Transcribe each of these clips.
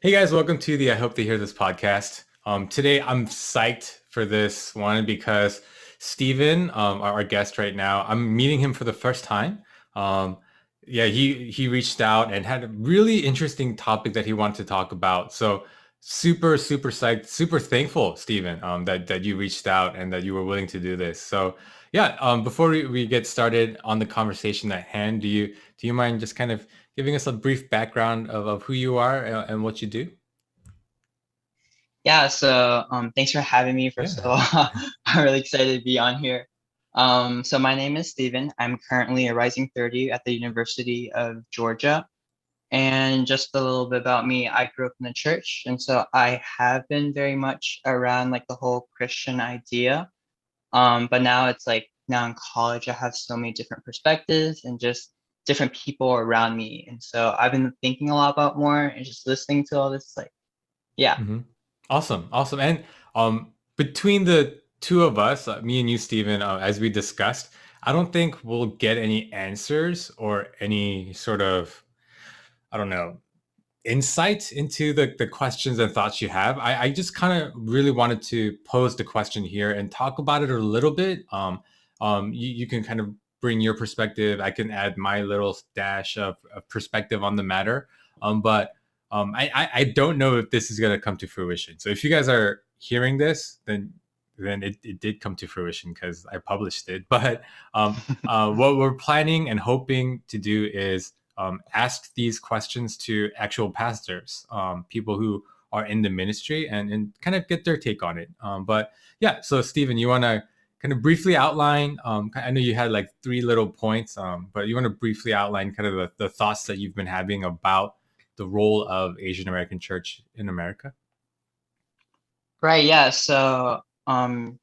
Hey guys, welcome to the I Hope They Hear This podcast. Today I'm psyched for this one because Steven, our guest right now, I'm meeting him for the first time. Um, yeah, he reached out and had a really interesting topic that he wanted to talk about. So super psyched, super thankful, Steven, that you reached out and that you were willing to do this. So yeah, before we get started on the conversation at hand, do you mind just kind of giving us a brief background of who you are and what you do? Yeah, so thanks for having me first of Yeah. all. I'm really excited to be on here. So my name is Steven. I'm currently a rising 30 at the University of Georgia. And just a little bit about me, I grew up in the church, and so I have been very much around like the whole Christian idea. But now it's like now in college, I have so many different perspectives and just different people around me. And so I've been thinking a lot about more and just listening to all this, like, yeah. hmm Awesome. And between the two of us, me and you, Steven, as we discussed, I don't think we'll get any answers or any sort of, I don't know, insight into the questions and thoughts you have. I just kind of really wanted to pose the question here and talk about it a little bit. You can kind of bring your perspective. I can add my little dash of perspective on the matter. But I don't know if this is going to come to fruition. So if you guys are hearing this, then it did come to fruition because I published it. But what we're planning and hoping to do is ask these questions to actual pastors, people who are in the ministry, and kind of get their take on it. But yeah, so Stephen, you want to kind of briefly outline? I know you had like three little points, but you want to briefly outline kind of the thoughts that you've been having about the role of Asian American church in America? Right, yeah. So, I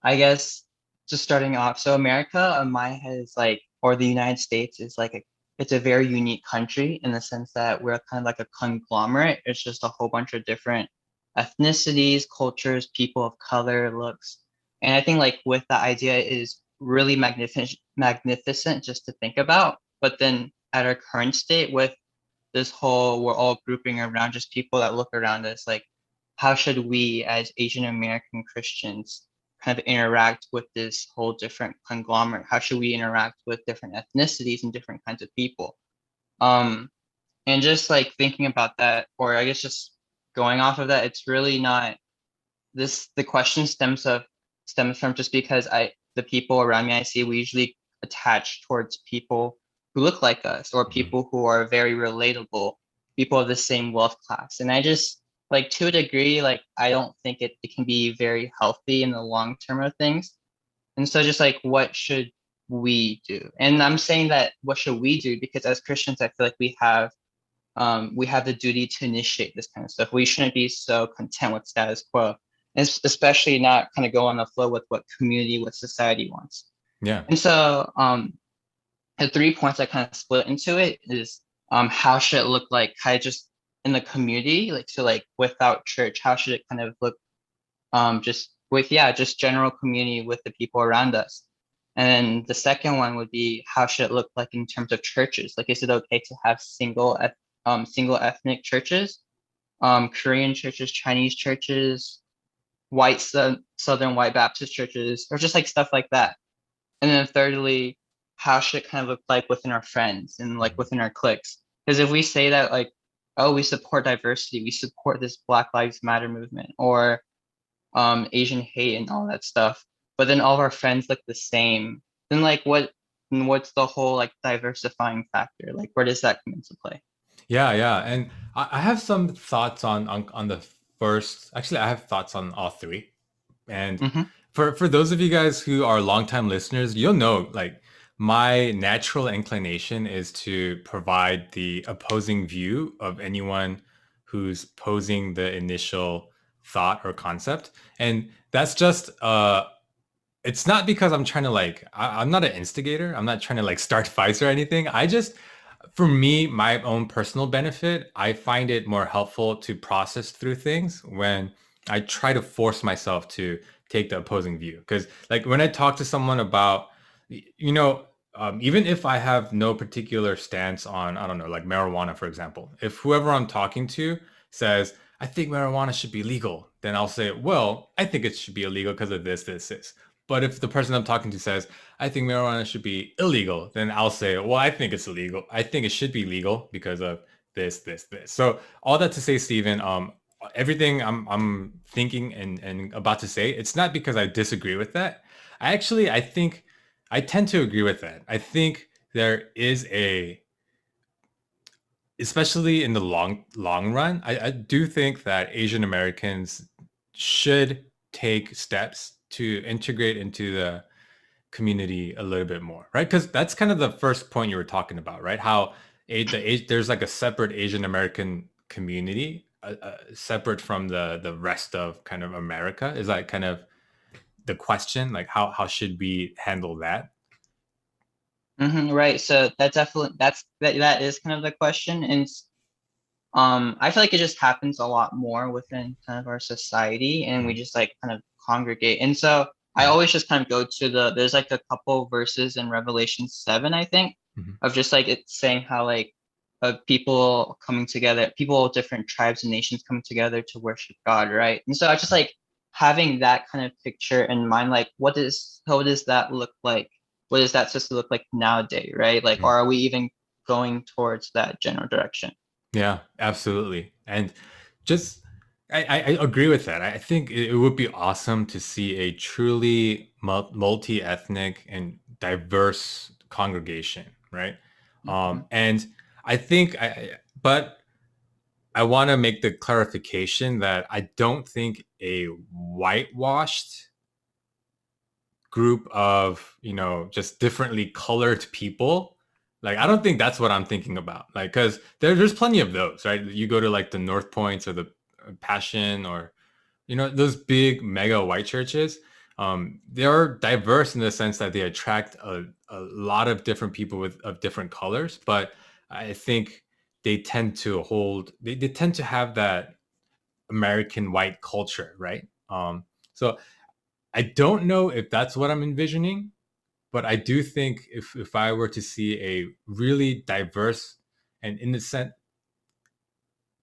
guess just starting off, so America, in my head is like, or the United States is like it's a very unique country in the sense that we're kind of like a conglomerate. It's just a whole bunch of different ethnicities, cultures, people of color, looks. And I think like with the idea is really magnificent just to think about. But then at our current state with this whole we're all grouping around just people that look around us like how should we as Asian American Christians kind of interact with this whole different conglomerate? How should we interact with different ethnicities and different kinds of people? um and just like thinking about that, or I guess just going off of that, it's really not this the question stems from just because I the people around me I see, we usually attach towards people who look like us or Mhm. people who are very relatable, people of the same wealth class. And I just like to a degree, like I don't think it can be very healthy in the long term of things. And so just like what should we do? And I'm saying that what should we do because as Christians, I feel like we have the duty to initiate this kind of stuff. We shouldn't be so content with status quo, and especially not kind of go on the flow with what community, what society wants. Yeah. And so, the 3 points I kind of split into it is how should it look like, kind of just in the community, like so, like without church, how should it kind of look, just with just general community with the people around us. And then the second one would be how should it look like in terms of churches? Like, is it okay to have single ethnic churches, Korean churches, Chinese churches, Southern white Baptist churches, or just like stuff like that? And then thirdly, how should it kind of look like within our friends and like Mhm. within our cliques? Because if we say that like, oh, we support diversity, we support this Black Lives Matter movement, or Asian hate and all that stuff, but then all of our friends look the same, then like what's the whole like diversifying factor? Like where does that come into play? Yeah, and I have some thoughts on the first. Actually, I have thoughts on all three. And Hmm. for those of you guys who are longtime listeners, you'll know like my natural inclination is to provide the opposing view of anyone who's posing the initial thought or concept. And that's just it's not because I'm trying to like I'm not an instigator. I'm not trying to like start fights or anything. I just for me, my own personal benefit, I find it more helpful to process through things when I try to force myself to take the opposing view. Because, like, when I talk to someone about, even if I have no particular stance on, I don't know, like marijuana, for example, if whoever I'm talking to says, I think marijuana should be legal, then I'll say, well, I think it should be illegal because of this, this, this. But if the person I'm talking to says, I think marijuana should be illegal, then I'll say, well, I think it's illegal. I think it should be legal because of this, this, this. So all that to say, Stephen, everything I'm thinking and about to say, it's not because I disagree with that. I think I tend to agree with that. I think there is especially in the long run, I do think that Asian Americans should take steps to integrate into the community a little bit more, right? Because that's kind of the first point you were talking about, right? How there's like a separate Asian American community, separate from the rest of kind of America. Is that kind of the question? Like how should we handle that? Right. So that definitely that is kind of the question. And I feel like it just happens a lot more within kind of our society, and we Mhm. just like kind of congregate. And so I Mhm. always just kind of go to there's like a couple verses in Revelation 7, I think, Mhm. of just like it's saying how like people coming together, people of different tribes and nations coming together to worship God, right? And so I just like having that kind of picture in mind, like how does that look like? What is that supposed to look like nowadays, right? Like, or Mhm. are we even going towards that general direction? Yeah, absolutely. And just, I agree with that. I think it would be awesome to see a truly multi ethnic and diverse congregation, right? Mhm. And I think, but I want to make the clarification that I don't think a whitewashed group of just differently colored people, like I don't think that's what I'm thinking about, like because there's plenty of those, right? You go to like the North Points or the Passion, or those big mega white churches. They're diverse in the sense that they attract a lot of different people of different colors, but I think they tend to have that American white culture, right? So I don't know if that's what I'm envisioning, but I do think if I were to see a really diverse and in the sense,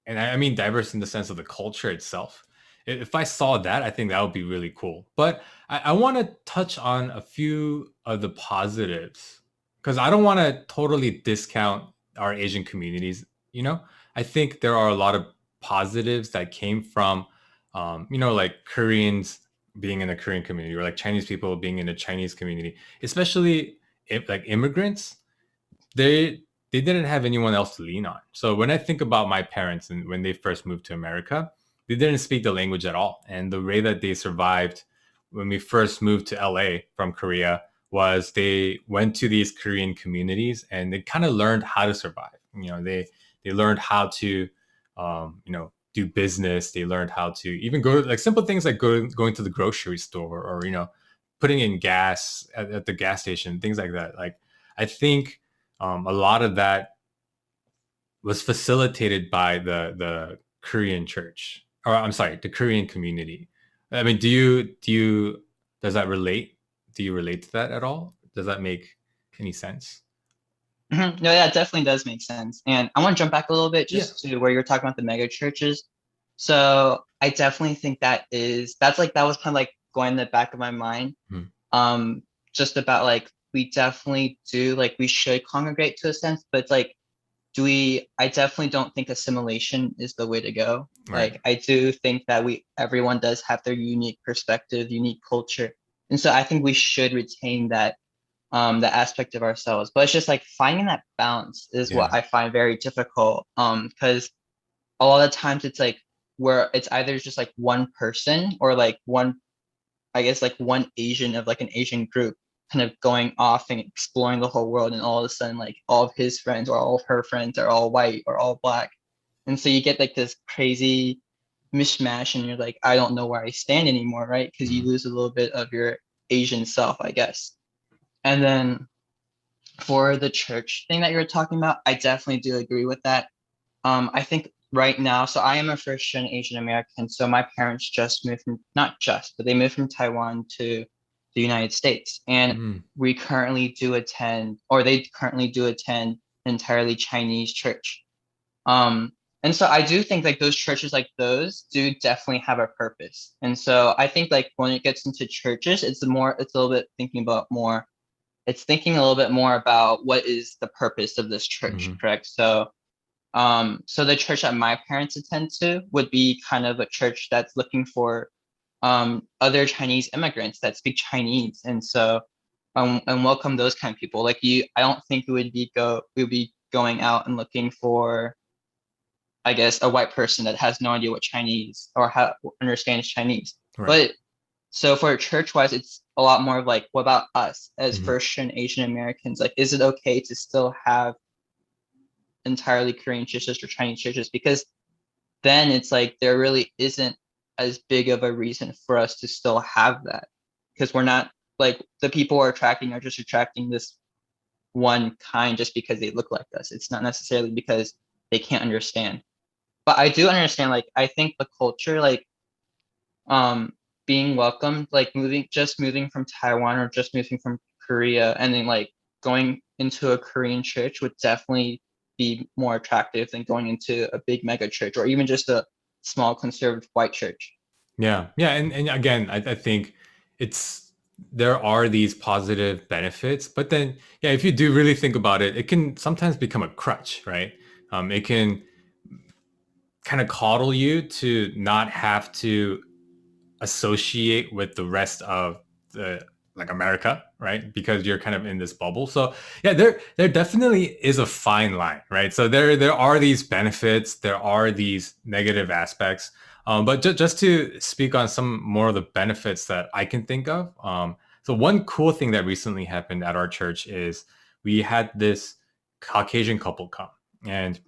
and I mean diverse in the sense of the culture itself, if I saw that, I think that would be really cool. But I want to touch on a few of the positives because I don't want to totally discount our Asian communities. You know, I think there are a lot of positives that came from, like Koreans being in a Korean community, or like Chinese people being in a Chinese community, especially if like immigrants, they didn't have anyone else to lean on. So when I think about my parents and when they first moved to America, they didn't speak the language at all. And the way that they survived when we first moved to LA from Korea was they went to these Korean communities and they kind of learned how to survive. They learned how to do business. They learned how to even go like simple things like going to the grocery store, or putting in gas at the gas station, things like that. Like I think a lot of that was facilitated by the Korean church, or I'm sorry, the Korean community. I mean, does that relate? Do you relate to that at all? Does that make any sense? No, yeah, it definitely does make sense. And I want to jump back a little bit Yeah. just to where you're talking about the mega churches. So I definitely think that was kind of like going in the back of my mind. Hmm. Um, just about like we definitely do like we should congregate to a sense, but it's like I definitely don't think assimilation is the way to go. Right. Like I do think that everyone does have their unique perspective, unique culture. And so I think we should retain that aspect of ourselves. But it's just like finding that balance is what Yeah. I find very difficult. Because a lot of times it's like where it's either just like one person or like I guess like one Asian of like an Asian group kind of going off and exploring the whole world, and all of a sudden like all of his friends or all of her friends are all white or all black. And so you get like this crazy mishmash and you're like, I don't know where I stand anymore, right? Because you Mhm. lose a little bit of your Asian self, I guess. And then for the church thing that you're talking about, I definitely do agree with that. I think right now, so I am a first gen Asian American. So my parents just moved from, not just, but they moved from Taiwan to the United States. And Mm. they currently do attend an entirely Chinese church. Um, And so I do think like those churches like those do definitely have a purpose. And so I think like when it gets into churches, it's a little bit thinking about more, it's thinking a little bit more about what is the purpose of this church, Hmm. correct? So so the church that my parents attend to would be kind of a church that's looking for other Chinese immigrants that speak Chinese. And so and welcome those kind of people. Like you, I don't think we would be going out and looking for, I guess, a white person that has no idea what Chinese or how understands Chinese. Right. But so for church wise, it's a lot more of like, what about us as Hmm. first gen Asian Americans? Like, is it okay to still have entirely Korean churches or Chinese churches? Because then it's like there really isn't as big of a reason for us to still have that. Because we're not like the people we're attracting are just attracting this one kind just because they look like us. It's not necessarily because they can't understand. But I do understand, like, I think the culture, like, um, being welcomed, like moving from Taiwan or just moving from Korea and then like going into a Korean church would definitely be more attractive than going into a big mega church or even just a small conservative white church. Yeah, yeah, and again, I think it's there are these positive benefits, but then yeah, if you do really think about it, it can sometimes become a crutch, right? It can kind of coddle you to not have to associate with the rest of the like America, right? Because you're kind of in this bubble. So yeah, there definitely is a fine line, right? So there are these benefits, there are these negative aspects. But just to speak on some more of the benefits that I can think of. So one cool thing that recently happened at our church is we had this Caucasian couple come, and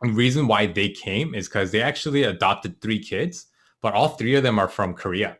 the reason why they came is because they actually adopted three kids, but all three of them are from Korea.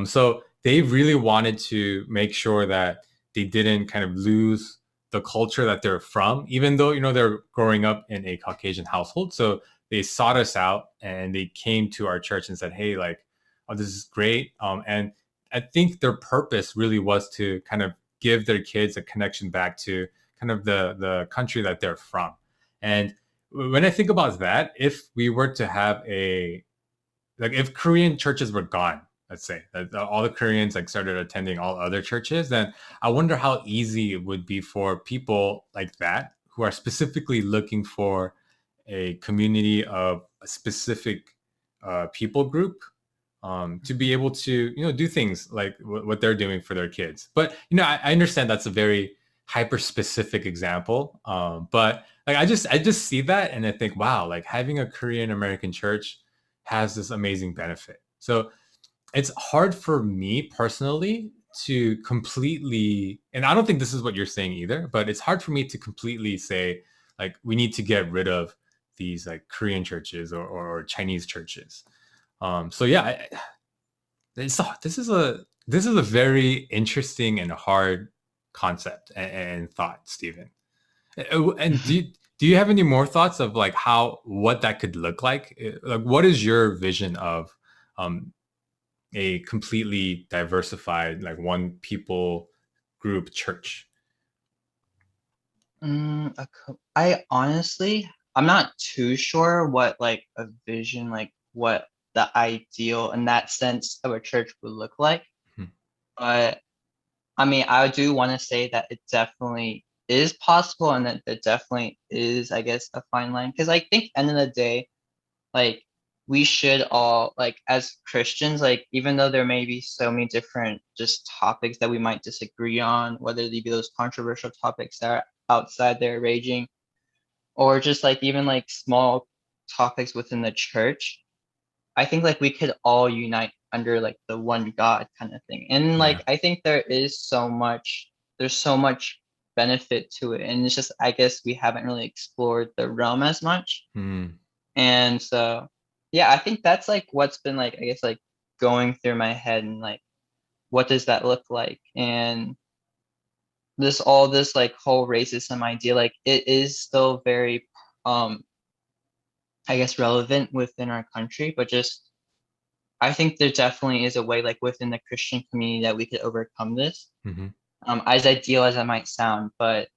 So they really wanted to make sure that they didn't kind of lose the culture that they're from, even though they're growing up in a Caucasian household. So they sought us out and they came to our church and said, "Hey, like, oh, this is great." And I think their purpose really was to kind of give their kids a connection back to kind of the country that they're from. And when I think about that, if we were to have a like if Korean churches were gone, let's say that all the Koreans like started attending all other churches, then I wonder how easy it would be for people like that who are specifically looking for a community of a specific people group to be able to do things like what they're doing for their kids. But I understand that's a very hyper specific example, but like I just see that and I think, wow, like having a Korean American church has this amazing benefit. So it's hard for me personally to completely, and I don't think this is what you're saying either, but it's hard for me to completely say like we need to get rid of these like Korean churches or Chinese churches. So yeah, this is a very interesting and hard concept and thought, Stephen. And do you have any more thoughts of like what that could look like? Like, what is your vision of um, a completely diversified, like one people group church? I honestly, I'm not too sure what like a vision, like what the ideal in that sense of a church would look like. Hmm. But I mean, I do want to say that it definitely is possible and that there definitely is, I guess, a fine line. Because I think end of the day, like we should all like as Christians, like even though there may be so many different just topics that we might disagree on, whether they be those controversial topics that are outside their raging, or just like even like small topics within the church, I think like we could all unite under like the one God kind of thing. And Yeah. like I think there's so much benefit to it. And it's just I guess we haven't really explored the realm as much. Hmm. And so yeah, I think that's like what's been like I guess like going through my head and like what does that look like? And this like whole racism idea, like it is still very um I guess relevant within our country, but just I think there definitely is a way, like within the Christian community, that we could overcome this. Hmm. As ideal as that might sound, but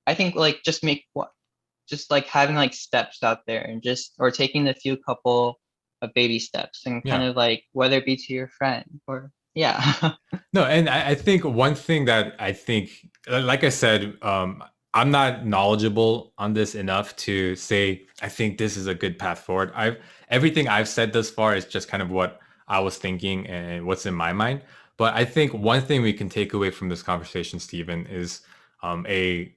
I think like just make what. just like having like steps out there and just or taking a few couple of baby steps and kind Yeah. of like whether it be to your friend or yeah. No, and I think one thing that I think, like I said, I'm not knowledgeable on this enough to say I think this is a good path forward. I've everything I've said thus far is just kind of what I was thinking and what's in my mind. But I think one thing we can take away from this conversation, Stephen, is a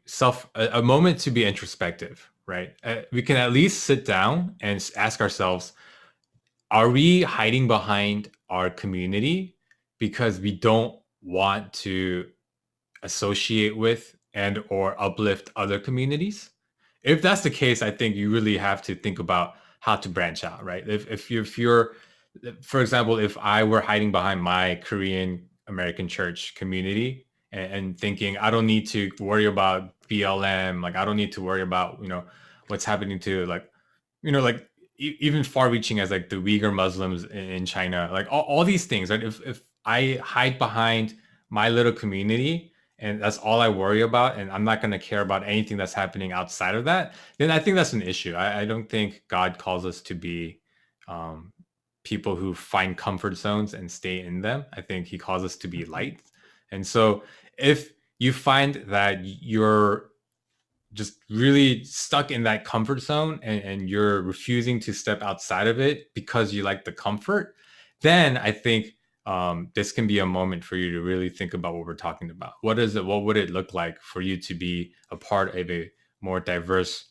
moment to be introspective, right? We can at least sit down and ask ourselves, are we hiding behind our community because we don't want to associate with and or uplift other communities? If that's the case, I think you really have to think about how to branch out, right? If you're for example, if I were hiding behind my Korean American church community and thinking I don't need to worry about BLM, like I don't need to worry about, what's happening to like, like even far reaching as like the Uyghur Muslims in China, like all these things, right? If I hide behind my little community and that's all I worry about, and I'm not going to care about anything that's happening outside of that, then I think that's an issue. I don't think God calls us to be um, people who find comfort zones and stay in them. I think He calls us to be Mhm. light. And so if you find that you're just really stuck in that comfort zone and you're refusing to step outside of it because you like the comfort, then I think this can be a moment for you to really think about what we're talking about. What is it? What would it look like for you to be a part of a more diverse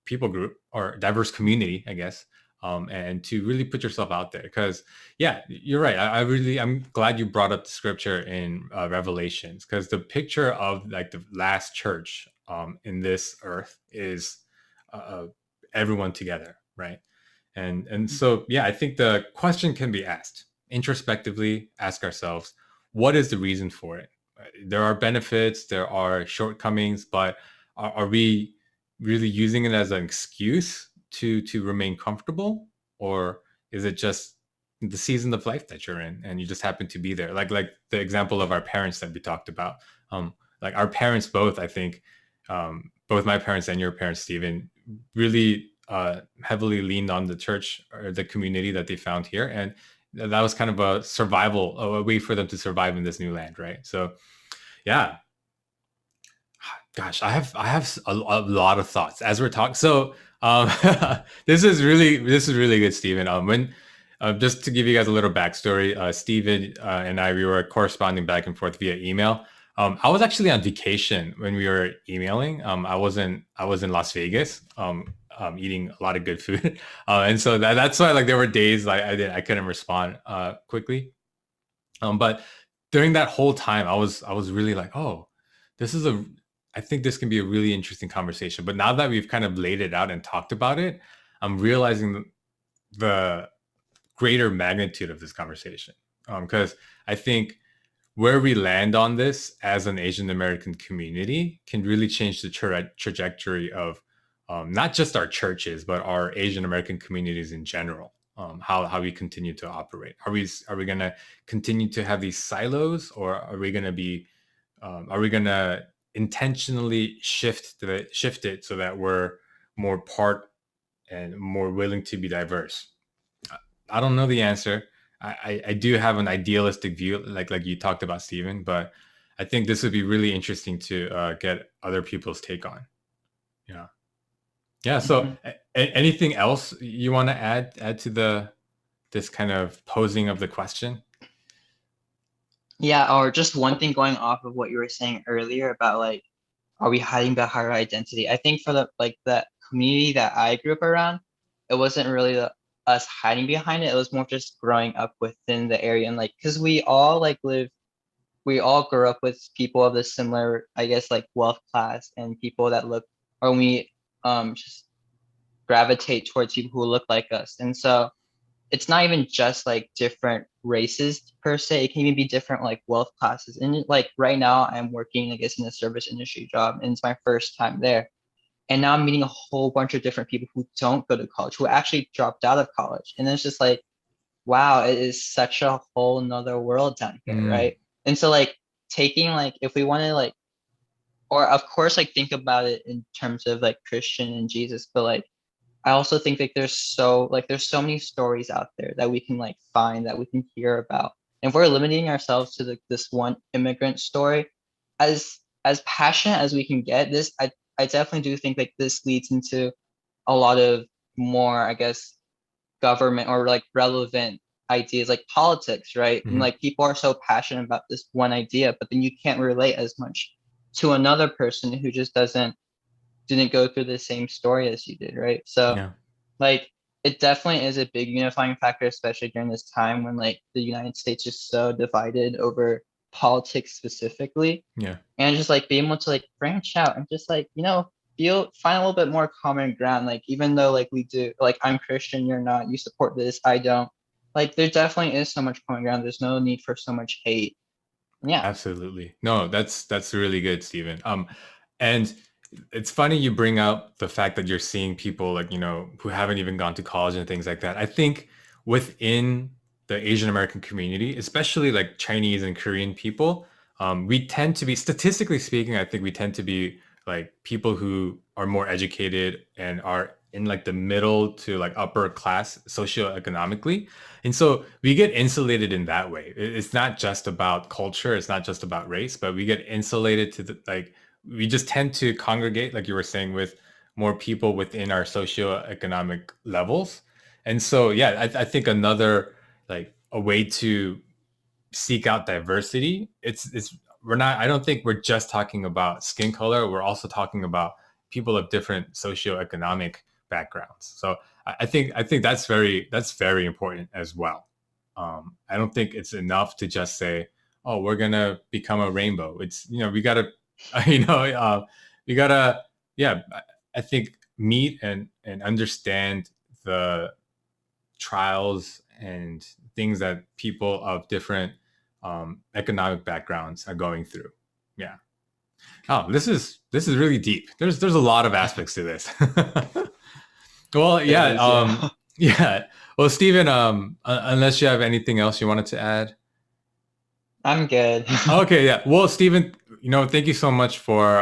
people group or diverse community, I guess, and to really put yourself out there? Because yeah, you're right. I'm glad you brought up the scripture in Revelations, because the picture of like the last church in this earth is uh, everyone together, right? And so yeah, I think the question can be asked introspectively. Ask ourselves, what is the reason for it? There are benefits, there are shortcomings, but are we really using it as an excuse to remain comfortable, or is it just the season of life that you're in and you just happen to be there? Like the example of our parents that we talked about. Like our parents both, I think, both my parents and your parents, Stephen, really heavily leaned on the church or the community that they found here, and that was kind of a survival, a way for them to survive in this new land, right? So yeah, gosh, I have a lot of thoughts as we're talking. So this is really good, Stephen. When just to give you guys a little backstory, Stephen and I, we were corresponding back and forth via email. I was actually on vacation when we were emailing. I was in Las Vegas, eating a lot of good food, and so that's why like there were days like I couldn't respond quickly. But during that whole time, I was really like, oh, this is a I think this can be a really interesting conversation. But now that we've kind of laid it out and talked about it, I'm realizing the greater magnitude of this conversation. Because I think where we land on this as an Asian American community can really change the trajectory of not just our churches, but our Asian American communities in general. How we continue to operate. Are we going to continue to have these silos, or are we gonna intentionally shift it so that we're more part and more willing to be diverse? I don't know the answer. I do have an idealistic view, like you talked about, Stephen, but I think this would be really interesting to get other people's take on. Yeah, yeah. So, Mhm. anything else you want to add to the this kind of posing of the question? Yeah, or just one thing going off of what you were saying earlier about like, are we hiding behind our identity? I think for the like the community that I grew up around, it wasn't really us hiding behind it. It was more just growing up within the area and like, because we all grew up with people of the similar, I guess, like wealth class and people that look, or we just gravitate towards people who look like us. And so it's not even just like different races per se. It can even be different like wealth classes. And like right now, I'm working, I guess, in a service industry job, and it's my first time there. And now I'm meeting a whole bunch of different people who don't go to college, who actually dropped out of college. And it's just like, wow, it is such a whole nother world down here, Mm, right? And so like taking like if we want to like or of course, like think about it in terms of like Christian and Jesus, but like I also think like there's so many stories out there that we can like find that we can hear about. And if we're limiting ourselves to this one immigrant story, as passionate as we can get, I definitely do think like this leads into a lot of more, I guess, government or like relevant ideas like politics, right? And Hmm. like people are so passionate about this one idea, but then you can't relate as much to another person who just didn't go through the same story as you did, right? So Yeah. like it definitely is a big unifying factor, especially during this time when like the United States is so divided over politics specifically. Yeah. And just like being able to like branch out and just like, feel find a little bit more common ground. Like even though like we do like I'm Christian, you're not, you support this, I don't. Like there definitely is so much common ground. There's no need for so much hate. Yeah. Absolutely. No, that's really good, Stephen. And it's funny you bring up the fact that you're seeing people like, who haven't even gone to college and things like that. I think within the Asian American community, especially like Chinese and Korean people, we tend to be, statistically speaking, I think we tend to be like people who are more educated and are in like the middle to like upper class socioeconomically. And so we get insulated in that way. It's not just about culture, it's not just about race, but we get insulated to the like we just tend to congregate, like you were saying, with more people within our socioeconomic levels. And so yeah, I think another like a way to seek out diversity, it's we're not I don't think we're just talking about skin color, we're also talking about people of different socioeconomic backgrounds. So I think that's very important as well. I don't think it's enough to just say, oh, we're gonna become a rainbow. It's we gotta you know we gotta yeah I think meet and understand the trials and things that people of different economic backgrounds are going through. Yeah. Oh, this is really deep. There's a lot of aspects to this. Well, It yeah. is, yeah. Yeah. Well, Stephen, unless you have anything else you wanted to add. I'm good. Okay, yeah. Well, Stephen, thank you so much for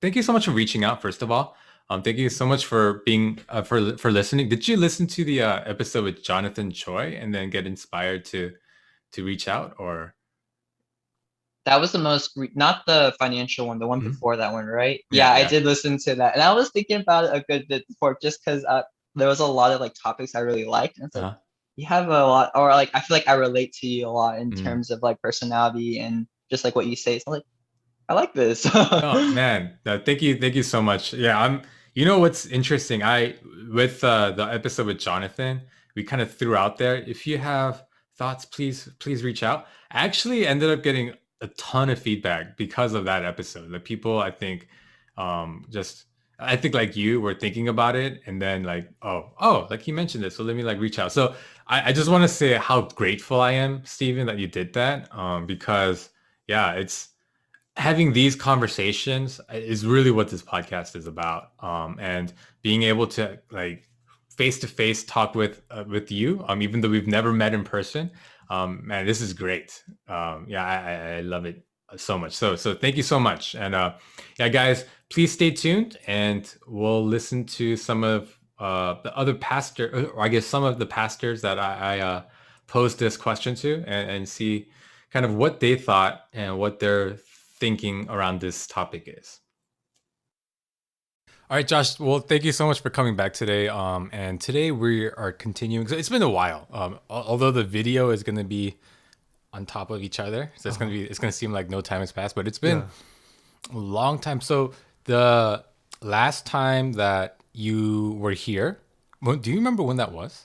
thank you so much for reaching out first of all. Thank you so much for being for listening. Did you listen to the episode with Jonathan Choi and then get inspired to reach out or That was the most not the financial one, the one Mhm. before that one, right? Yeah, Yeah, I yeah. did listen to that, and I was thinking about it a good bit before, just because there was a lot of like topics I really liked, and it's like Uh-huh. you have a lot, or like I feel like I relate to you a lot in Mm. terms of like personality and just like what you say. So like I like this. Oh man, thank you so much. Yeah, I'm. You know what's interesting? I with the episode with Jonathan, we kind of threw out there. If you have thoughts, please reach out. I actually ended up getting a ton of feedback because of that episode. The people just I think like you were thinking about it, and then like like he mentioned it, so let me like reach out. So I just want to say how grateful I am, Steven, that you did that. Because yeah, it's having these conversations is really what this podcast is about, and being able to like face to face talk with you, even though we've never met in person. Man, this is great. Yeah, I love it so much. So thank you so much. And yeah, guys, please stay tuned and we'll listen to some of the other pastor, or I guess some of the pastors that I posed this question to, and see kind of what they thought and what their thinking around this topic is. All right, Josh. Well, thank you so much for coming back today. And today we are continuing. So it's been a while. Although the video is going to be on top of each other, so it's going to seem like no time has passed, but it's been Yeah. a long time. So the last time that you were here, do you remember when that was?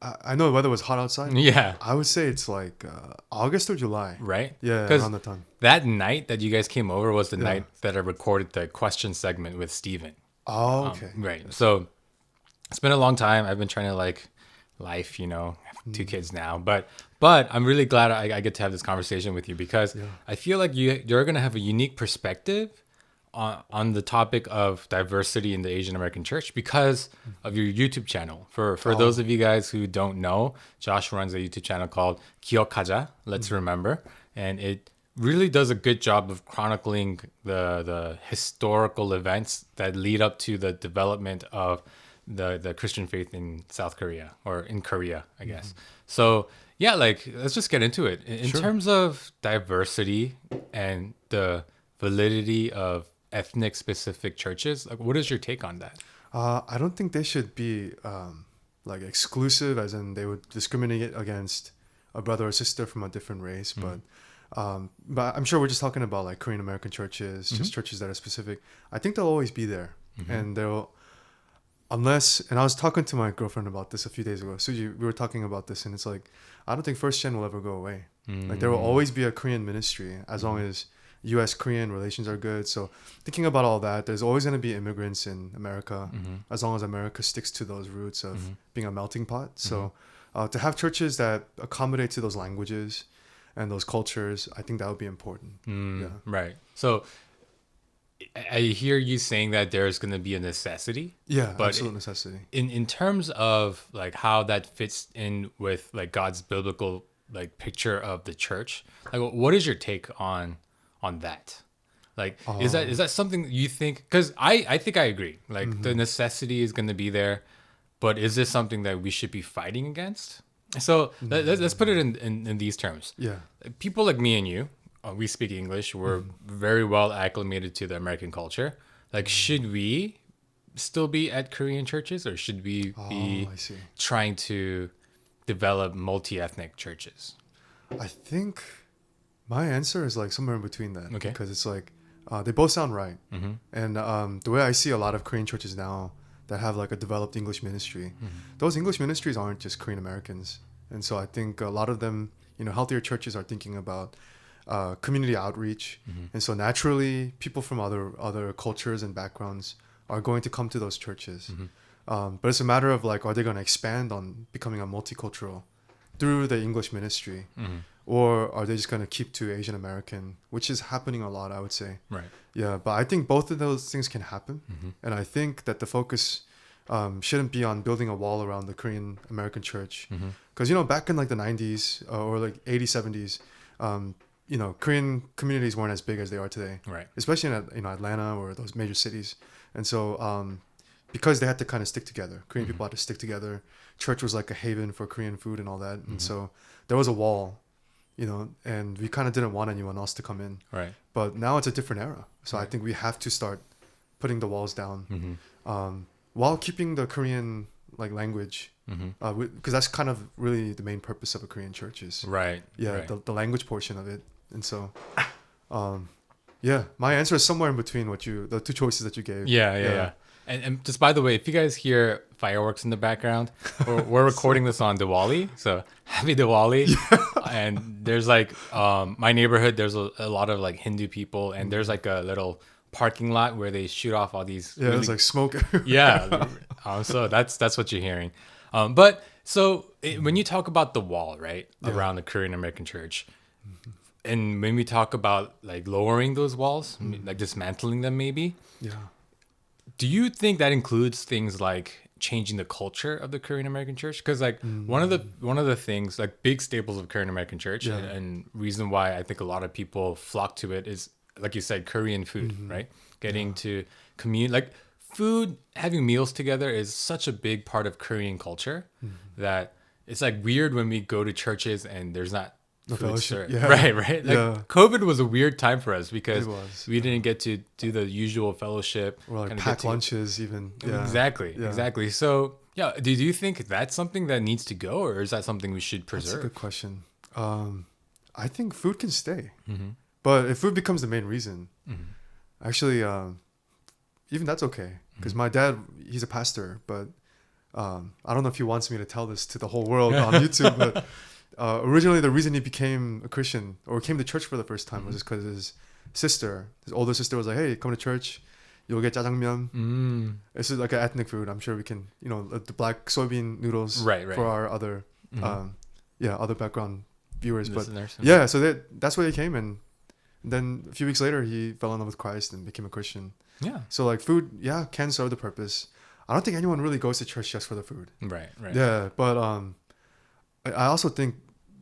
I know the weather was hot outside. Yeah. I would say it's like August or July. Right? Yeah, Because around that time. that night that you guys came over was the Yeah. night that I recorded the question segment with Steven. Oh, okay. Right. So it's been a long time. I've been trying to like life, I have two Mm. kids now, but I'm really glad I get to have this conversation with you because I feel like you're gonna have a unique perspective on the topic of diversity in the Asian American church because of your YouTube channel. For those of you guys who don't know, Josh runs a YouTube channel called 기억하자, Let's Remember, and it really does a good job of chronicling the historical events that lead up to the development of the Christian faith in South Korea, or in Korea, I guess. So yeah, like let's just get into it. In Sure. terms of diversity and the validity of ethnic specific churches, like what is your take on that? I don't think they should be like exclusive, as in they would discriminate against a brother or sister from a different race. But I'm sure we're just talking about like Korean American churches, just churches that are specific. I think they'll always be there, and they'll unless. And I was talking to my girlfriend about this a few days ago. Suji, we were talking about this, and it's like I don't think First Gen will ever go away. Like there will always be a Korean ministry as long as U.S. Korean relations are good. So thinking about all that, there's always going to be immigrants in America as long as America sticks to those roots of being a melting pot. So to have churches that accommodate to those languages and those cultures, I think that would be important. Yeah. Right. So I hear you saying that there's going to be a necessity. Yeah, But absolute necessity. in terms of like how that fits in with like God's biblical like picture of the church, like what is your take on that? Like is that something you think? Because I think I agree. Like the necessity is going to be there, but is this something that we should be fighting against? So let's put it in these terms. Yeah. People like me and you, we speak English. We're very well acclimated to the American culture. Like, should we still be at Korean churches, or should we be I see. trying to develop multi-ethnic churches? I think my answer is like somewhere in between that. Okay. Because it's like they both sound right. And the way I see a lot of Korean churches now that have like a developed English ministry, those English ministries aren't just Korean Americans. And so I think a lot of them, healthier churches are thinking about community outreach. And so naturally, people from other cultures and backgrounds are going to come to those churches. But it's a matter of like, are they going to expand on becoming a multicultural through the English ministry? Or are they just going to keep to Asian American, which is happening a lot, I would say. Right. Yeah, but I think both of those things can happen. And I think that the focus shouldn't be on building a wall around the Korean American church. Because, back in like the 90s or like 80s, 70s, Korean communities weren't as big as they are today. Right. Especially in Atlanta or those major cities. And so because they had to kind of stick together, Korean people had to stick together. Church was like a haven for Korean food and all that. And so there was a wall, and we kind of didn't want anyone else to come in. Right. But now it's a different era. So I think we have to start putting the walls down while keeping the Korean like language. Because that's kind of really the main purpose of a Korean church is Right. yeah Right. the language portion of it. And so yeah, my answer is somewhere in between the two choices that you gave. Yeah. And just by the way, if you guys hear fireworks in the background, we're recording this on Diwali, so happy Diwali. And there's like my neighborhood, there's a lot of like Hindu people, and there's like a little parking lot where they shoot off all these. Yeah, it's like smoke. Yeah. So that's what you're hearing. But so when you talk about the wall, right, around the Korean American church, and when we talk about like lowering those walls, like dismantling them, maybe. Yeah. Do you think that includes things like changing the culture of the Korean American church? Because like one of the things, like big staples of Korean American church, and reason why I think a lot of people flock to it is, like you said, Korean food, right? Getting to commune, like food, having meals together is such a big part of Korean culture that it's like weird when we go to churches and there's not food fellowship. served. Yeah. Right. Like Yeah. COVID was a weird time for us because It was, we didn't get to do the usual fellowship. Or like kinda pack get to- lunches even. Yeah. Exactly. So yeah, do you think that's something that needs to go, or is that something we should That's a preserve? good question. I think food can stay. But if food becomes the main reason, actually, even that's okay. Because my dad, he's a pastor, but I don't know if he wants me to tell this to the whole world on YouTube, but originally the reason he became a Christian or came to church for the first time was just because his older sister was like, hey, come to church, you'll get jjajangmyeon. This is like an ethnic food. I'm sure we can, the black soybean noodles Right. for our other, other background viewers. But Listeners. yeah, so that's where he came, and then a few weeks later he fell in love with Christ and became a Christian. Yeah. So like food, can serve the purpose. I don't think anyone really goes to church just for the food. Right. Yeah, but I also think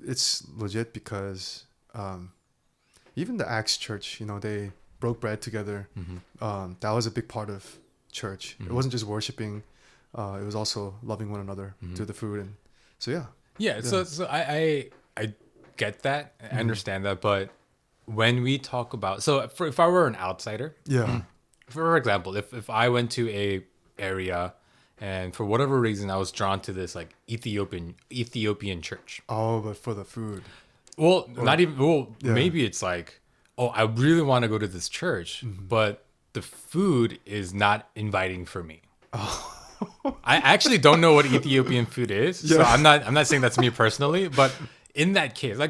it's legit because even the Acts church, they broke bread together. That was a big part of church. It wasn't just worshiping. It was also loving one another through the food. And so, yeah. Yeah. So I get that. I understand that. But when we talk about, if I were an outsider, Yeah. for example, if I went to a area and for whatever reason I was drawn to this like Ethiopian church. Oh, but for the food. Well, not even. Well, Yeah. maybe it's like, oh, I really want to go to this church, but the food is not inviting for me. I actually don't know what Ethiopian food is, so Yeah. I'm not saying that's me personally, but in that case, I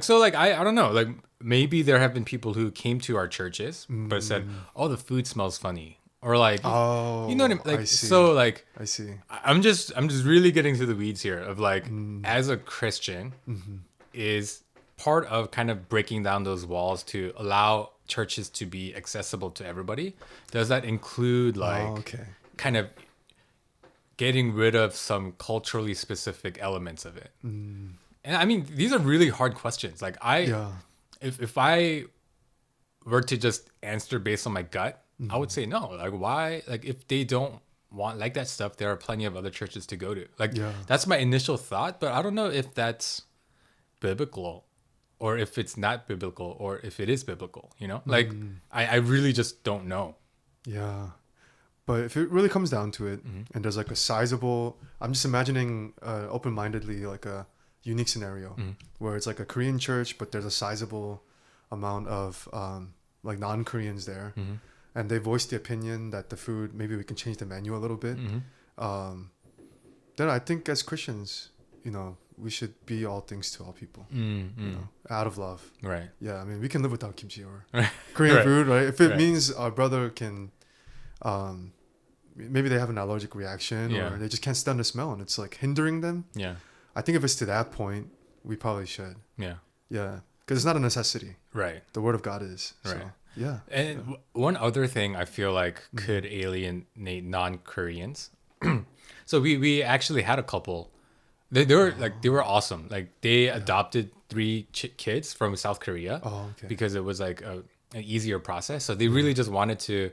don't know, like maybe there have been people who came to our churches but said, oh, the food smells funny, or like, Oh, you know what I mean? Like, I see. so like, I see. I'm just really getting to the weeds here of like, as a Christian, is part of kind of breaking down those walls to allow churches to be accessible to everybody. Does that include like Okay. kind of getting rid of some culturally specific elements of it? And I mean, these are really hard questions. Like Yeah. if I were to just answer based on my gut, I would say no. Like why? Like if they don't want like that stuff, there are plenty of other churches to go to. Like Yeah. that's my initial thought, but I don't know if that's biblical or if it's not biblical or if it is biblical, Like I really just don't know. Yeah. But if it really comes down to it, and there's like a sizable, I'm just imagining open-mindedly like a unique scenario where it's like a Korean church, but there's a sizable amount of like non-Koreans there, and they voiced the opinion that the food, maybe we can change the menu a little bit. Then I think as Christians, we should be all things to all people, out of love. Right. Yeah, I mean, we can live without kimchi or Right. Korean Right. food, right? If it Right. means our brother can, maybe they have an allergic reaction Yeah. or they just can't stand the smell and it's like hindering them. Yeah. I think if it's to that point, we probably should. Yeah. Yeah, because it's not a necessity. Right. The word of God is. So, Right. yeah. And one other thing I feel like could alienate non-Koreans. So we actually had a couple. They were awesome. Like they adopted 3 kids from South Korea Oh, okay. because it was like an easier process. So they really just wanted to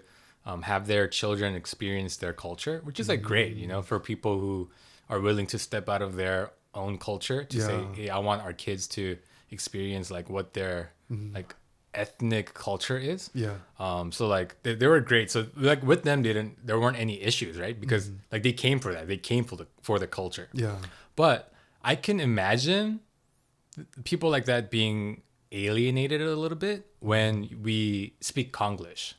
have their children experience their culture, which is like great, for people who are willing to step out of their own culture to say, Yeah. hey, I want our kids to experience like what their like ethnic culture is. Yeah. So like they were great. So like with them, there weren't any issues, right? Because like they came for that. They came for the culture. Yeah. But I can imagine people like that being alienated a little bit when we speak Konglish.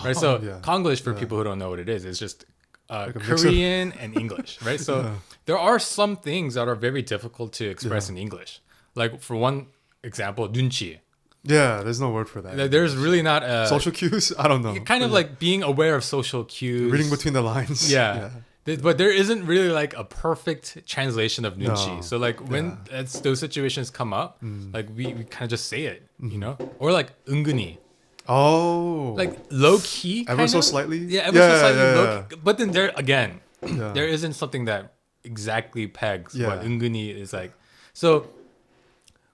Right? So yeah. Konglish, for people who don't know what it is just a mix of- Korean and English, right? So Yeah. there are some things that are very difficult to express in English. Like for one example, 눈치. Yeah, there's no word for that. There's really not a Social cues? I don't know. kind of like being aware of social cues. Reading between the lines. Yeah. But there isn't really like a perfect translation of nunchi. No. So like when those situations come up, like we kind of just say it, Or like 은근히. Oh. Like low key. Ever so kinda? slightly? Yeah, ever so slightly low yeah. key. But then there again, Yeah. there isn't something that exactly pegs what Yeah. 은근히 is like. So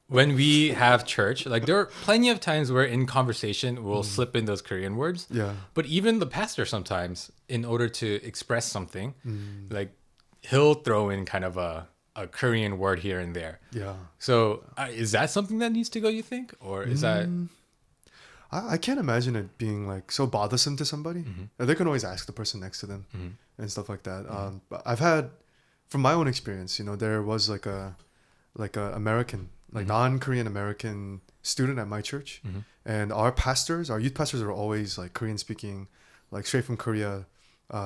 when we have church, like there are plenty of times where in conversation we'll slip in those Korean words. Yeah. But even the pastor sometimes, in order to express something, like he'll throw in kind of a Korean word here and there. Yeah. So is that something that needs to go, you think? Or is that... I can't imagine it being like so bothersome to somebody. And they can always ask the person next to them and stuff like that. But I've had, from my own experience, there was like a American, like non-Korean American student at my church, and our youth pastors are always like Korean speaking, like straight from Korea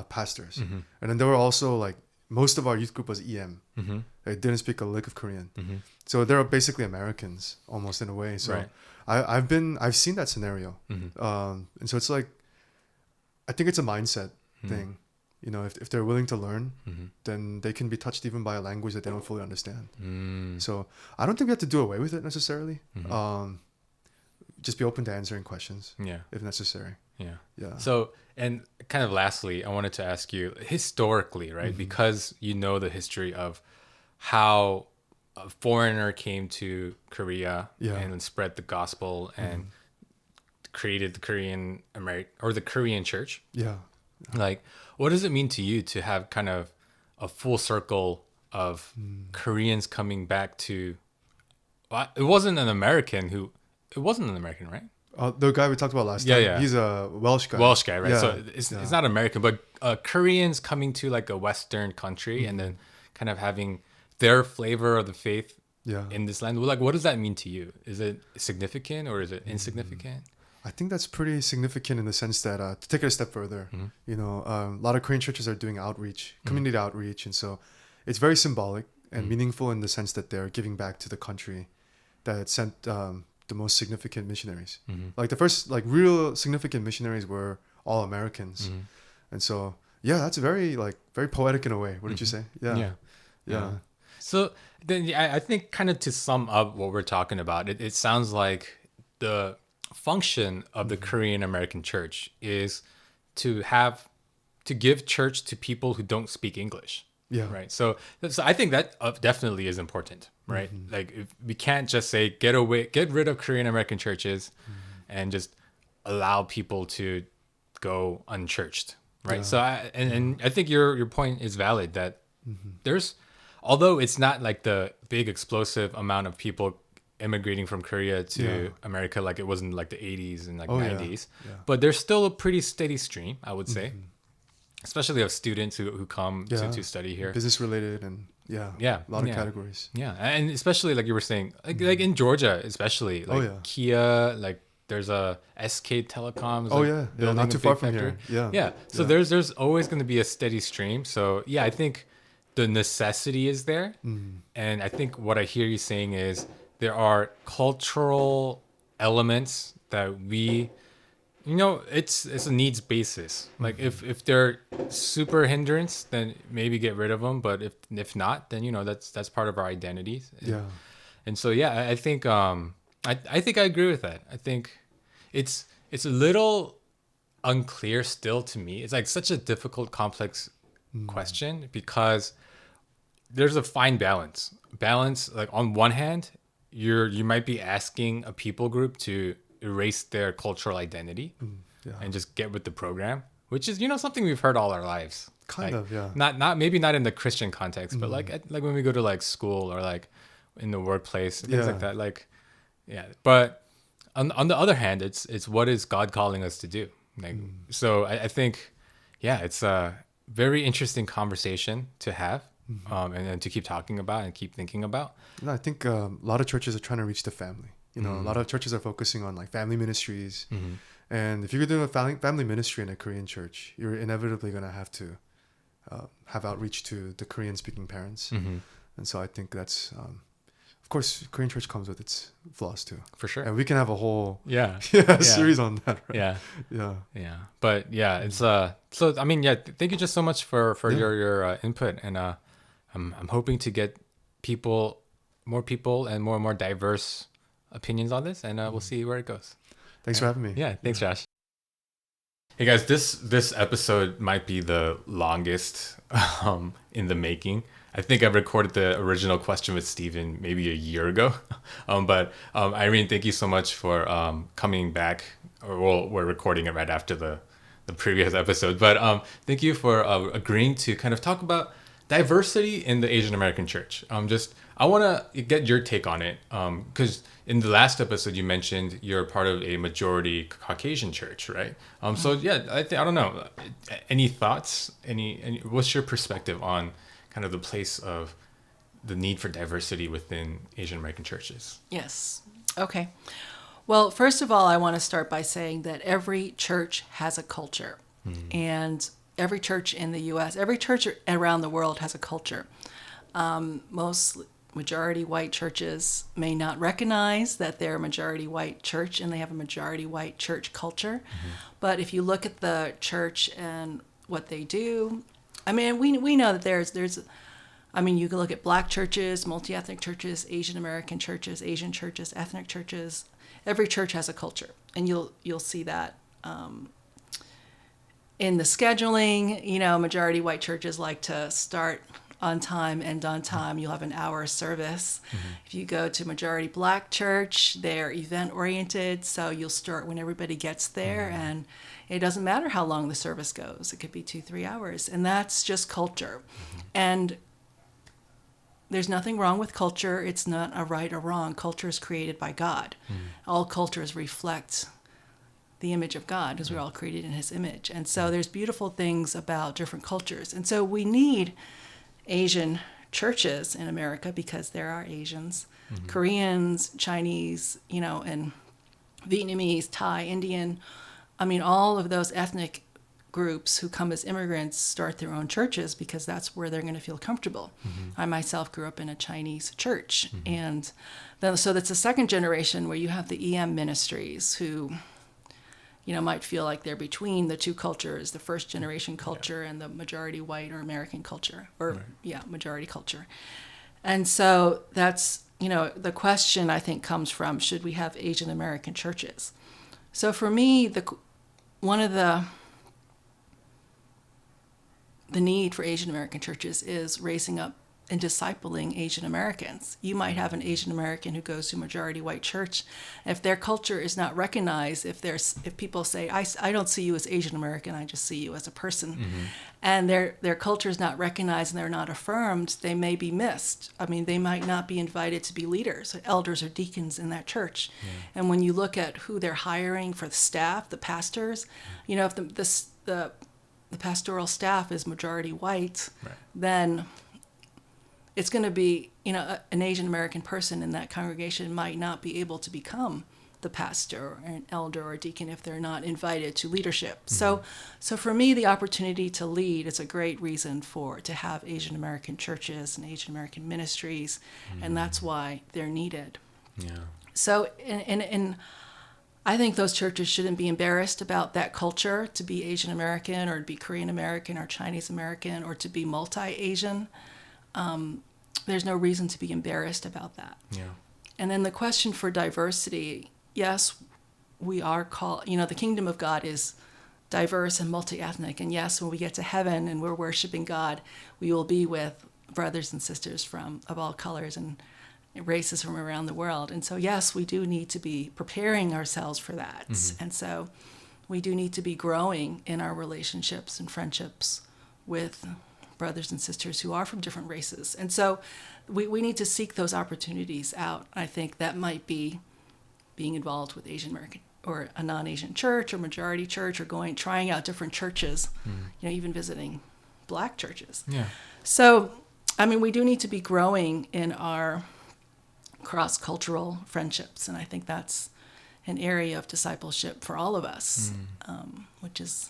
pastors. And then there were also like most of our youth group was EM. They didn't speak a lick of Korean. So they're basically Americans almost in a way. So Right. I've seen that scenario. And so it's like, I think it's a mindset thing. If they're willing to learn, then they can be touched even by a language that they don't fully understand. So I don't think we have to do away with it necessarily. Just be open to answering questions Yeah. if necessary. Yeah. Yeah. So, and kind of lastly, I wanted to ask you historically, right? Because you know the history of how a foreigner came to Korea Yeah. and then spread the gospel and created the Korean or the Korean church. Yeah. Like, what does it mean to you to have kind of a full circle of Koreans coming back to? Well, it wasn't an American, right? The guy we talked about last Yeah, time. yeah. He's a Welsh guy. Welsh guy, right? Yeah. So it's not American, but Koreans coming to like a Western country and then kind of having their flavor of the faith Yeah. in this land. Like, what does that mean to you? Is it significant or is it insignificant? I think that's pretty significant in the sense that to take it a step further, you know, a lot of Korean churches are doing outreach, community outreach, and so it's very symbolic and meaningful in the sense that they're giving back to the country that sent the most significant missionaries. Like the first like real significant missionaries were all Americans, and so yeah, that's very poetic in a way. What did you say? Yeah. So then I think kind of to sum up what we're talking about, it sounds like the function of the Korean American church is to give church to people who don't speak English. Yeah. Right. So I think that definitely is important, right? Like if we can't just say get rid of Korean American churches and just allow people to go unchurched, right? Yeah. So I think your point is valid that there's, although it's not like the big explosive amount of people immigrating from Korea to America like it was in like the 80s and like 90s, but there's still a pretty steady stream, I would say. Especially of students who come to study here. Business related and a lot of categories. Yeah, and especially like you were saying, like in Georgia, especially like Kia, like there's a SK Telecoms. Like, not too far from here. Yeah. So there's always going to be a steady stream. So yeah, I think the necessity is there, and I think what I hear you saying is there are cultural elements that we. You know, it's a needs basis. Like if they're super hindrance, then maybe get rid of them. But if not, then you know that's part of our identities. Yeah. And so yeah, I think I think I agree with that. I think it's a little unclear still to me. It's like such a difficult, complex question because there's a fine balance. Balance, like on one hand, you might be asking a people group to erase their cultural identity and just get with the program, which is, you know, something we've heard all our lives. Kind of. Not maybe not in the Christian context, but like when we go to like school or like in the workplace, things like that. Like, yeah. But on the other hand, it's what is God calling us to do? Like, so I think, yeah, it's a very interesting conversation to have. And to keep talking about and keep thinking about. No, I think a lot of churches are trying to reach the family. You know, a lot of churches are focusing on like family ministries. And if you're doing a family ministry in a Korean church, you're inevitably going to have to have outreach to the Korean speaking parents. And so I think that's, of course, Korean church comes with its flaws too. For sure. And we can have a whole yeah series on that. Right? Yeah. But yeah, it's so I mean, yeah, thank you just so much for your input, and I'm hoping to get more people and more diverse opinions on this, and we'll see where it goes. Thanks for having me. Yeah, thanks, Josh. Hey guys, this episode might be the longest in the making. I think I recorded the original question with Steven maybe a year ago. But Irene, thank you so much for coming back. We're recording it right after the previous episode. But thank you for agreeing to kind of talk about diversity in the Asian American church. I want to get your take on it, because in the last episode you mentioned you're part of a majority Caucasian church, right? So yeah, I don't know. Any thoughts? Any? What's your perspective on kind of the place of the need for diversity within Asian American churches? Yes. Okay. Well, first of all, I want to start by saying that every church has a culture, and every church in the U.S., every church around the world has a culture. Most majority white churches may not recognize that they're a majority white church and they have a majority white church culture. But if you look at the church and what they do, I mean, we know that there's I mean, you can look at black churches, multi-ethnic churches, Asian American churches, Asian churches, ethnic churches. Every church has a culture, and you'll see that in the scheduling. You know, majority white churches like to start on time, end on time. You'll have an hour service. If you go to majority black church, they're event oriented, so you'll start when everybody gets there, and it doesn't matter how long the service goes. It could be 2-3 hours, and that's just culture. And there's nothing wrong with culture. It's not a right or wrong. Culture is created by God. All cultures reflect the image of God, because we're all created in his image. And so there's beautiful things about different cultures. And so we need Asian churches in America because there are Asians, Koreans, Chinese, and Vietnamese, Thai, Indian. I mean, all of those ethnic groups who come as immigrants start their own churches because that's where they're going to feel comfortable. I myself grew up in a Chinese church. And then, so that's the second generation where you have the EM ministries who might feel like they're between the two cultures, the first generation culture and the majority white or American culture, or majority culture. And so that's, the question I think comes from, should we have Asian American churches? So for me, one of the need for Asian American churches is raising up and discipling Asian Americans. You might have an Asian American who goes to a majority white church. If their culture is not recognized, if people say, I don't see you as Asian American, I just see you as a person, and their culture is not recognized and they're not affirmed, they may be missed. I mean, they might not be invited to be leaders, elders or deacons in that church. And when you look at who they're hiring for the staff, the pastors, if the pastoral staff is majority white, then it's going to be, an Asian American person in that congregation might not be able to become the pastor or an elder or a deacon if they're not invited to leadership. So for me, the opportunity to lead is a great reason to have Asian American churches and Asian American ministries, and that's why they're needed. So, and I think those churches shouldn't be embarrassed about that culture, to be Asian American or to be Korean American or Chinese American or to be multi-Asian. There's no reason to be embarrassed about that. And then the question for diversity, yes, we are called, the kingdom of God is diverse and multi-ethnic. And yes, when we get to heaven and we're worshiping God, we will be with brothers and sisters of all colors and races from around the world. And so, yes, we do need to be preparing ourselves for that. And so we do need to be growing in our relationships and friendships with brothers and sisters who are from different races. And so we need to seek those opportunities out. I think that might be being involved with Asian American or a non-Asian church or majority church, or trying out different churches, even visiting black churches. So, I mean, we do need to be growing in our cross-cultural friendships. And I think that's an area of discipleship for all of us, which is,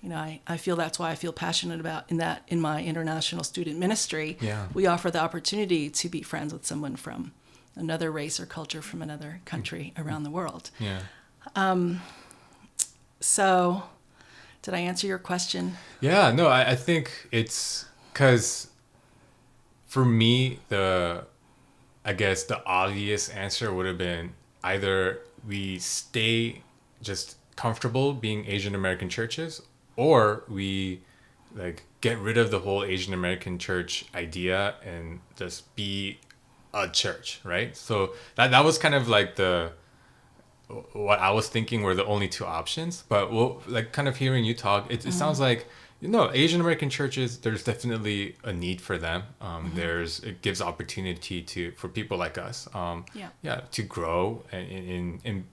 I feel that's why I feel passionate about in my international student ministry. We offer the opportunity to be friends with someone from another race or culture from another country around the world. So did I answer your question? No, I think it's because for me, I guess the obvious answer would have been either we stay just comfortable being Asian American churches, or we get rid of the whole Asian American church idea and just be a church, right? So that was kind of like what I was thinking were the only two options. But kind of hearing you talk, it sounds like Asian American churches, there's definitely a need for them. It gives opportunity for people like us, to grow and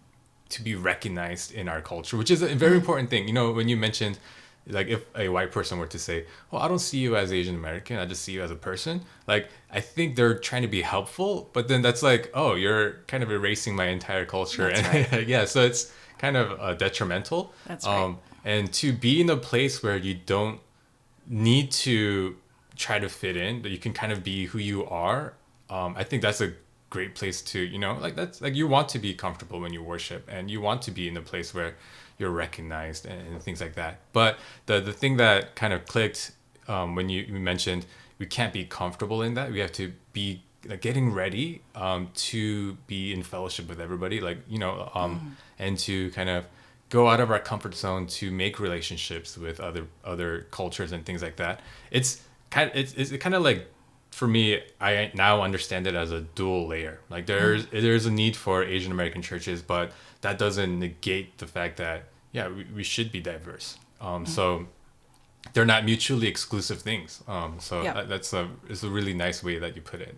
to be recognized in our culture, which is a very important thing. When you mentioned, if a white person were to say, I don't see you as Asian American, I just see you as a person. I think they're trying to be helpful, but then that's you're kind of erasing my entire culture. That's right. So it's kind of detrimental. That's right. And to be in a place where you don't need to try to fit in, that you can kind of be who you are. I think that's a great place to, that's you want to be comfortable when you worship, and you want to be in a place where you're recognized and things like that. But the thing that kind of clicked when you mentioned we can't be comfortable in that, we have to be getting ready to be in fellowship with everybody, and to kind of go out of our comfort zone to make relationships with other cultures and things like that. It's it's kind of like, for me, I now understand it as a dual layer. Like there's a need for Asian American churches, but that doesn't negate the fact that we should be diverse. So they're not mutually exclusive things. So Yeah. it's a really nice way that you put it.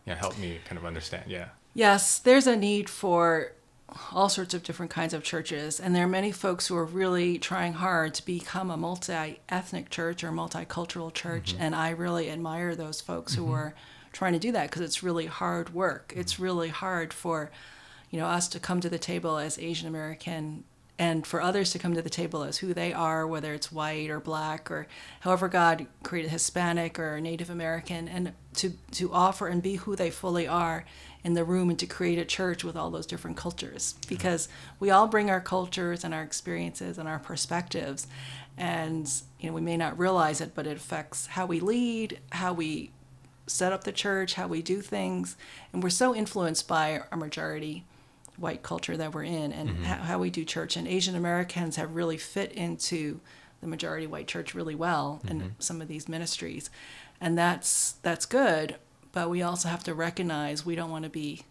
Help me kind of understand. Yeah. Yes, there's a need for all sorts of different kinds of churches, and there are many folks who are really trying hard to become a multi-ethnic church or multicultural church, and I really admire those folks who are trying to do that, because it's really hard work. It's really hard for us to come to the table as Asian American, and for others to come to the table as who they are, whether it's white or black or however God created Hispanic or Native American, and to offer and be who they fully are in the room, and to create a church with all those different cultures, because we all bring our cultures and our experiences and our perspectives, and we may not realize it, but it affects how we lead, how we set up the church, how we do things, and we're so influenced by our majority white culture that we're in, and how we do church. And Asian Americans have really fit into the majority white church really well in some of these ministries, and that's good. But we also have to recognize we don't want to be,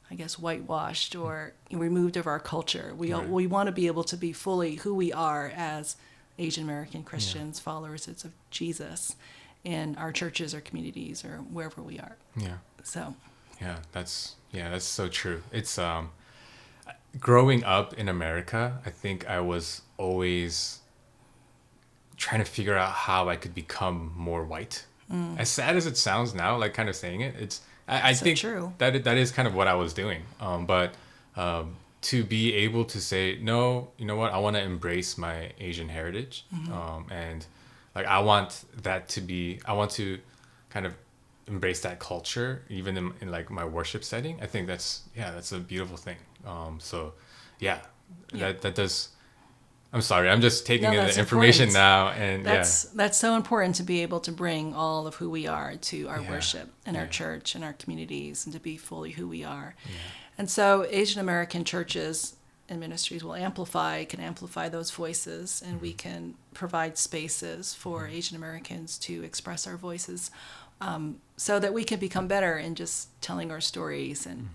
I guess, whitewashed or removed of our culture. We want to be able to be fully who we are as Asian American Christians, followers of Jesus, in our churches or communities or wherever we are. Yeah. So. That's so true. It's growing up in America, I think I was always trying to figure out how I could become more white. As sad as it sounds now, like kind of saying it, I So think true. that is kind of what I was doing. But to be able to say, no, you know what, I want to embrace my Asian heritage, and like I want to kind of embrace that culture even in like my worship setting. I think that's a beautiful thing. That does. I'm sorry, I'm just taking in that's the information important. now, and That's so important, to be able to bring all of who we are to our worship and our Yeah. church and our communities, and to be fully who we are. And so Asian American churches and ministries can amplify those voices, and we can provide spaces for Asian Americans to express our voices, so that we can become better in just telling our stories and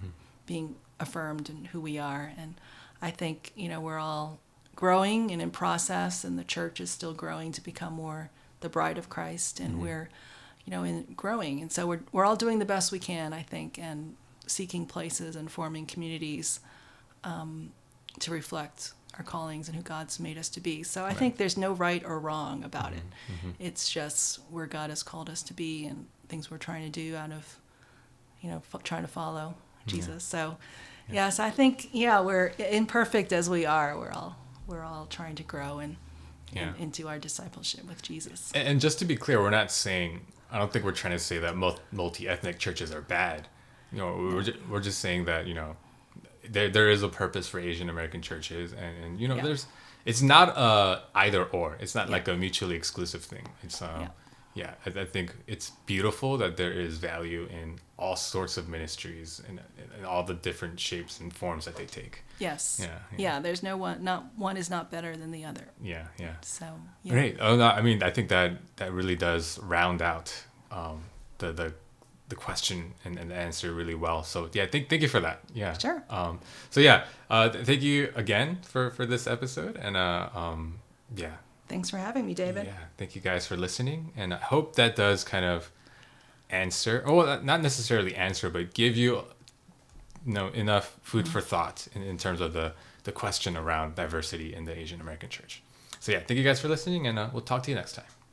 being affirmed in who we are. And I think we're all growing and in process, and the church is still growing to become more the bride of Christ, and we're in growing, and so we're all doing the best we can, I think, and seeking places and forming communities to reflect our callings and who God's made us to be. So I think there's no right or wrong about it. It's just where God has called us to be, and things we're trying to do out of trying to follow Jesus. So yes, I think we're imperfect as we are. We're all trying to grow and into our discipleship with Jesus. And just to be clear, I don't think we're trying to say that multi-ethnic churches are bad. We're just saying that there is a purpose for Asian American churches, and it's not a either or. It's not like a mutually exclusive thing. It's I think it's beautiful that there is value in all sorts of ministries and all the different shapes and forms that they take. Yes. Yeah. There's no one. Not one is not better than the other. Yeah. So. Great. Oh no, I mean, I think that really does round out the question and the answer really well. So thank you for that. Yeah. Sure. Thank you again for this episode, and Thanks for having me, David. Yeah. Thank you guys for listening, and I hope that does kind of answer, or not necessarily answer, but give you enough food for thought in terms of the question around diversity in the Asian American church. So thank you guys for listening, and we'll talk to you next time.